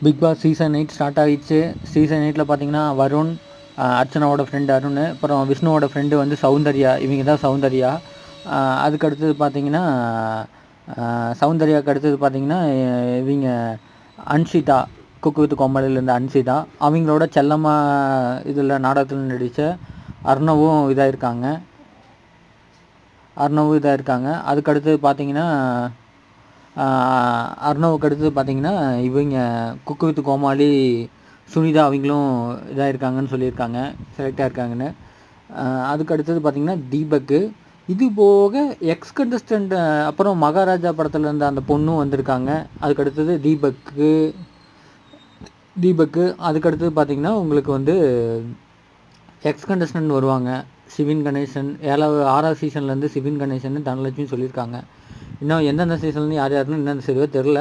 Big Boss season 8 start ஆகிடுச்சு. Season 8ல் பார்த்தீங்கன்னா Varun, அர்ச்சனாவோட friend Arun, அப்புறம் விஷ்ணுவோட ஃப்ரெண்டு வந்து சௌந்தர்யா. இவங்க தான் சௌந்தர்யா. அதுக்கு அடுத்தது பார்த்தீங்கன்னா சௌந்தர்யாவுக்கு அடுத்தது பார்த்தீங்கன்னா இவங்க அன்ஷிதா, குக்கு வித் கோமாளியில் அன்ஷிதா. அவங்களோட செல்லமாக இதில் நாடகத்தில் நடித்த அர்ணவும் இதாக இருக்காங்க. அதுக்கு அடுத்தது பார்த்தீங்கன்னா அர்ணவுக்கு அடுத்தது பார்த்தீங்கன்னா இவங்க குக்கு வித் கோமாளி சுனிதா, அவங்களும் இதாக இருக்காங்கன்னு சொல்லியிருக்காங்க, செலக்டாக இருக்காங்கன்னு. அதுக்கு அடுத்தது பார்த்தீங்கன்னா தீபக்கு. இது போக எக்ஸ் கண்டஸ்டண்ட் அப்புறம் மகாராஜா படத்தில் இருந்த அந்த பொண்ணும் வந்திருக்காங்க. அதுக்கு அடுத்தது தீபக்கு. அதுக்கு அடுத்தது பார்த்தீங்கன்னா உங்களுக்கு வந்து எக்ஸ் கண்டஸ்டன்ட் வருவாங்க. சிவின் கணேசன் 6வது சீசன்லேருந்து சிவின் கணேசன், தனலட்சுமி சொல்லியிருக்காங்க. இன்னும் எந்தெந்த சீசன்லேருந்து யார் யாருன்னு இன்னும் சரியாக தெரில.